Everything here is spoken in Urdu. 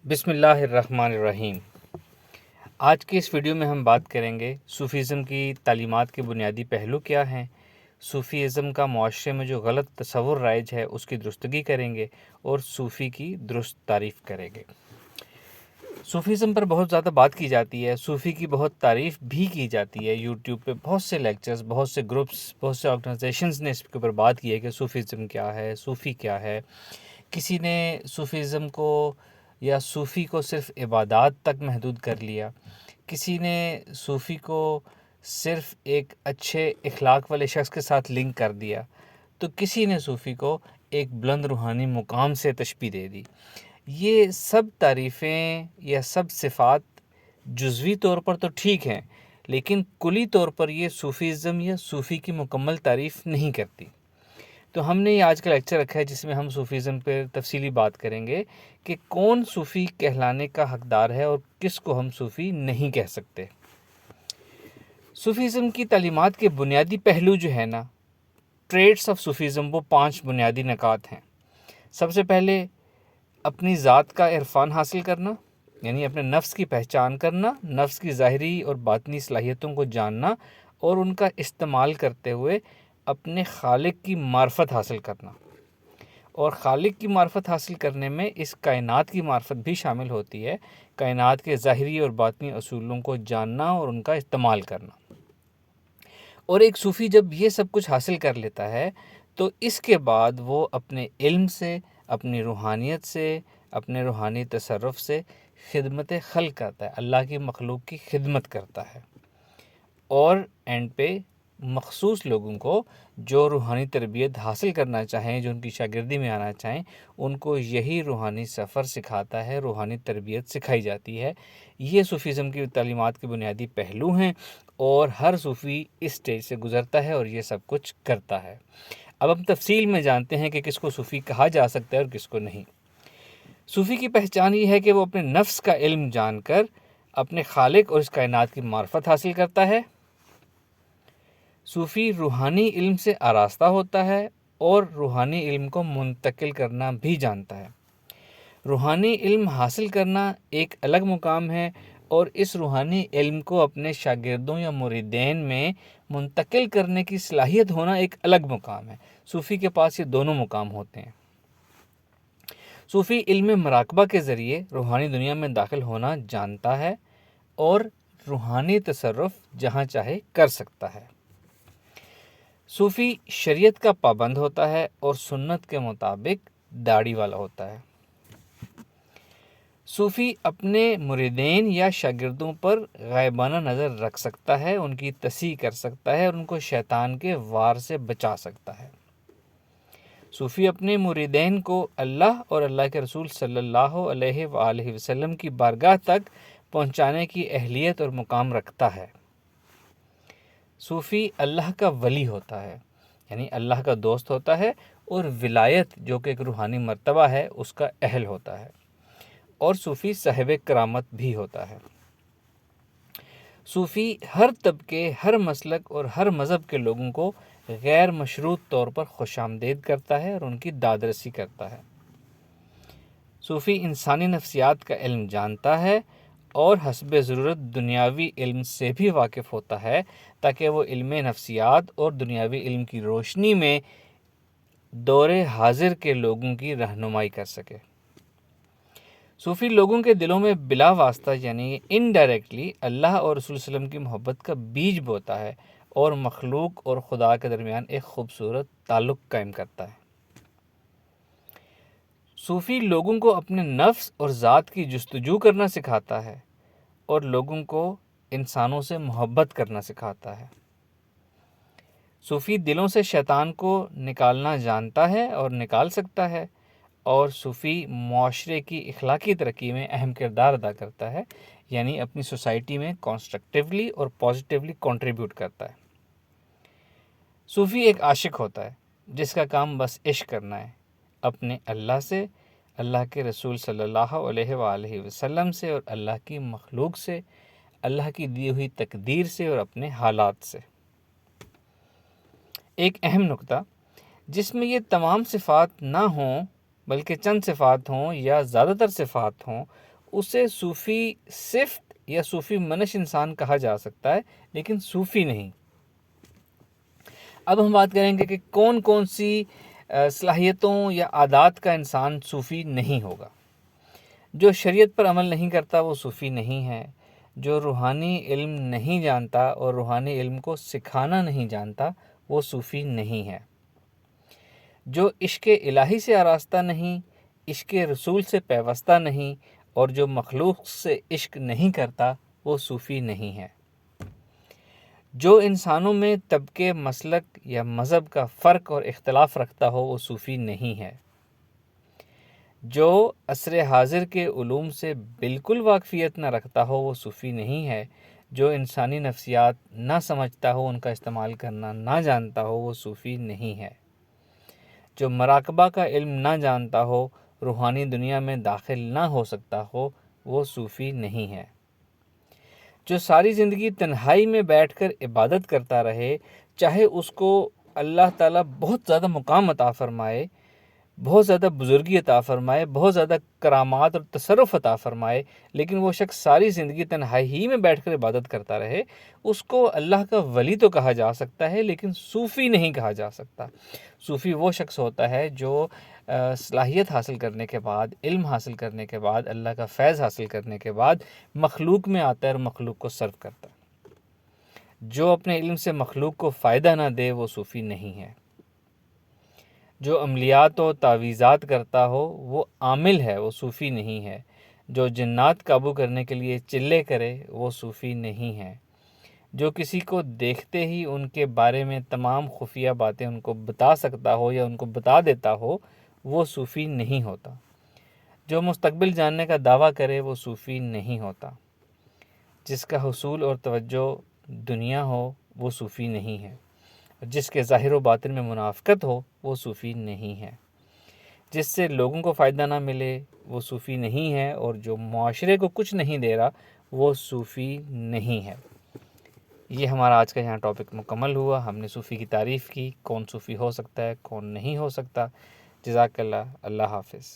بسم اللہ الرحمن الرحیم۔ آج کے اس ویڈیو میں ہم بات کریں گے صوفیزم کی تعلیمات کے بنیادی پہلو کیا ہیں، صوفیزم کا معاشرے میں جو غلط تصور رائج ہے اس کی درستگی کریں گے اور صوفی کی درست تعریف کریں گے۔ صوفیزم پر بہت زیادہ بات کی جاتی ہے، صوفی کی بہت تعریف بھی کی جاتی ہے۔ یوٹیوب پہ بہت سے لیکچرز، بہت سے گروپس، بہت سے آرگنائزیشنز نے اس کے اوپر بات کی ہے کہ صوفیزم کیا ہے، صوفی کیا ہے۔ کسی نے صوفیزم کو یا صوفی کو صرف عبادات تک محدود کر لیا، کسی نے صوفی کو صرف ایک اچھے اخلاق والے شخص کے ساتھ لنک کر دیا، تو کسی نے صوفی کو ایک بلند روحانی مقام سے تشبیہ دے دی۔ یہ سب تعریفیں یا سب صفات جزوی طور پر تو ٹھیک ہیں، لیکن کلی طور پر یہ صوفیزم یا صوفی کی مکمل تعریف نہیں کرتی۔ تو ہم نے یہ آج کا لیکچر رکھا ہے جس میں ہم صوفیزم پہ تفصیلی بات کریں گے کہ کون صوفی کہلانے کا حقدار ہے اور کس کو ہم صوفی نہیں کہہ سکتے۔ صوفیزم کی تعلیمات کے بنیادی پہلو جو ہے نا، ٹریٹس آف صوفیزم، وہ 5 بنیادی نکات ہیں۔ سب سے پہلے اپنی ذات کا عرفان حاصل کرنا، یعنی اپنے نفس کی پہچان کرنا، نفس کی ظاہری اور باطنی صلاحیتوں کو جاننا اور ان کا استعمال کرتے ہوئے اپنے خالق کی معرفت حاصل کرنا۔ اور خالق کی معرفت حاصل کرنے میں اس کائنات کی معرفت بھی شامل ہوتی ہے، کائنات کے ظاہری اور باطنی اصولوں کو جاننا اور ان کا استعمال کرنا۔ اور ایک صوفی جب یہ سب کچھ حاصل کر لیتا ہے تو اس کے بعد وہ اپنے علم سے، اپنی روحانیت سے، اپنے روحانی تصرف سے خدمت خلق کرتا ہے، اللہ کی مخلوق کی خدمت کرتا ہے، اور اینڈ پہ مخصوص لوگوں کو جو روحانی تربیت حاصل کرنا چاہیں، جو ان کی شاگردی میں آنا چاہیں، ان کو یہی روحانی سفر سکھاتا ہے، روحانی تربیت سکھائی جاتی ہے۔ یہ صوفیزم کی تعلیمات کے بنیادی پہلو ہیں اور ہر صوفی اس سٹیج سے گزرتا ہے اور یہ سب کچھ کرتا ہے۔ اب ہم تفصیل میں جانتے ہیں کہ کس کو صوفی کہا جا سکتا ہے اور کس کو نہیں۔ صوفی کی پہچان یہ ہے کہ وہ اپنے نفس کا علم جان کر اپنے خالق اور اس کائنات کی معرفت حاصل کرتا ہے۔ صوفی روحانی علم سے آراستہ ہوتا ہے اور روحانی علم کو منتقل کرنا بھی جانتا ہے۔ روحانی علم حاصل کرنا ایک الگ مقام ہے اور اس روحانی علم کو اپنے شاگردوں یا مریدین میں منتقل کرنے کی صلاحیت ہونا ایک الگ مقام ہے۔ صوفی کے پاس یہ دونوں مقام ہوتے ہیں۔ صوفی علم مراقبہ کے ذریعے روحانی دنیا میں داخل ہونا جانتا ہے اور روحانی تصرف جہاں چاہے کر سکتا ہے۔ صوفی شریعت کا پابند ہوتا ہے اور سنت کے مطابق داڑھی والا ہوتا ہے۔ صوفی اپنے مریدین یا شاگردوں پر غائبانہ نظر رکھ سکتا ہے، ان کی تصحیح کر سکتا ہے اور ان کو شیطان کے وار سے بچا سکتا ہے۔ صوفی اپنے مریدین کو اللہ اور اللہ کے رسول صلی اللہ علیہ وآلہ وسلم کی بارگاہ تک پہنچانے کی اہلیت اور مقام رکھتا ہے۔ صوفی اللہ کا ولی ہوتا ہے، یعنی اللہ کا دوست ہوتا ہے، اور ولایت جو کہ ایک روحانی مرتبہ ہے اس کا اہل ہوتا ہے، اور صوفی صاحب کرامت بھی ہوتا ہے۔ صوفی ہر طبقے، ہر مسلک اور ہر مذہب کے لوگوں کو غیر مشروط طور پر خوش آمدید کرتا ہے اور ان کی داد رسی کرتا ہے۔ صوفی انسانی نفسیات کا علم جانتا ہے اور حسب ضرورت دنیاوی علم سے بھی واقف ہوتا ہے تاکہ وہ علم نفسیات اور دنیاوی علم کی روشنی میں دور حاضر کے لوگوں کی رہنمائی کر سکے۔ صوفی لوگوں کے دلوں میں بلا واسطہ یعنی انڈائریکٹلی اللہ اور رسول صلی اللہ علیہ وسلم کی محبت کا بیج بوتا ہے اور مخلوق اور خدا کے درمیان ایک خوبصورت تعلق قائم کرتا ہے۔ صوفی لوگوں کو اپنے نفس اور ذات کی جستجو کرنا سکھاتا ہے اور لوگوں کو انسانوں سے محبت کرنا سکھاتا ہے۔ صوفی دلوں سے شیطان کو نکالنا جانتا ہے اور نکال سکتا ہے، اور صوفی معاشرے کی اخلاقی ترقی میں اہم کردار ادا کرتا ہے، یعنی اپنی سوسائٹی میں کنسٹرکٹیولی اور پازیٹیولی کنٹریبیوٹ کرتا ہے۔ صوفی ایک عاشق ہوتا ہے جس کا کام بس عشق کرنا ہے، اپنے اللہ سے، اللہ کے رسول صلی اللہ علیہ وآلہ وسلم سے اور اللہ کی مخلوق سے، اللہ کی دی ہوئی تقدیر سے اور اپنے حالات سے۔ ایک اہم نکتہ جس میں یہ تمام صفات نہ ہوں بلکہ چند صفات ہوں یا زیادہ تر صفات ہوں، اسے صوفی صفت یا صوفی منش انسان کہا جا سکتا ہے، لیکن صوفی نہیں۔ اب ہم بات کریں گے کہ کون کون سی صلاحیتوں یا عادات کا انسان صوفی نہیں ہوگا۔ جو شریعت پر عمل نہیں کرتا وہ صوفی نہیں ہے، جو روحانی علم نہیں جانتا اور روحانی علم کو سکھانا نہیں جانتا وہ صوفی نہیں ہے، جو عشق الہی سے آراستہ نہیں، عشق رسول سے پیوستہ نہیں اور جو مخلوق سے عشق نہیں کرتا وہ صوفی نہیں ہے، جو انسانوں میں طبقے، مسلک یا مذہب کا فرق اور اختلاف رکھتا ہو وہ صوفی نہیں ہے، جو عصر حاضر کے علوم سے بالکل واقفیت نہ رکھتا ہو وہ صوفی نہیں ہے، جو انسانی نفسیات نہ سمجھتا ہو، ان کا استعمال کرنا نہ جانتا ہو وہ صوفی نہیں ہے، جو مراقبہ کا علم نہ جانتا ہو، روحانی دنیا میں داخل نہ ہو سکتا ہو وہ صوفی نہیں ہے، جو ساری زندگی تنہائی میں بیٹھ کر عبادت کرتا رہے، چاہے اس کو اللہ تعالیٰ بہت زیادہ مقام عطا فرمائے، بہت زیادہ بزرگی عطا فرمائے، بہت زیادہ کرامات اور تصرف عطا فرمائے، لیکن وہ شخص ساری زندگی تنہائی ہی میں بیٹھ کر عبادت کرتا رہے، اس کو اللہ کا ولی تو کہا جا سکتا ہے لیکن صوفی نہیں کہا جا سکتا۔ صوفی وہ شخص ہوتا ہے جو صلاحیت حاصل کرنے کے بعد، علم حاصل کرنے کے بعد، اللہ کا فیض حاصل کرنے کے بعد مخلوق میں آتا ہے اور مخلوق کو سرو کرتا ہے۔ جو اپنے علم سے مخلوق کو فائدہ نہ دے وہ صوفی نہیں ہے، جو عملیات و تعویذات کرتا ہو وہ عامل ہے، وہ صوفی نہیں ہے، جو جنات قابو کرنے کے لیے چلے کرے وہ صوفی نہیں ہے، جو کسی کو دیکھتے ہی ان کے بارے میں تمام خفیہ باتیں ان کو بتا سکتا ہو یا ان کو بتا دیتا ہو وہ صوفی نہیں ہوتا، جو مستقبل جاننے کا دعویٰ کرے وہ صوفی نہیں ہوتا، جس کا حصول اور توجہ دنیا ہو وہ صوفی نہیں ہے، جس کے ظاہر و باطن میں منافقت ہو وہ صوفی نہیں ہے، جس سے لوگوں کو فائدہ نہ ملے وہ صوفی نہیں ہے، اور جو معاشرے کو کچھ نہیں دے رہا وہ صوفی نہیں ہے۔ یہ ہمارا آج کا یہاں ٹاپک مکمل ہوا۔ ہم نے صوفی کی تعریف کی، کون صوفی ہو سکتا ہے، کون نہیں ہو سکتا۔ جزاک اللہ، اللہ حافظ۔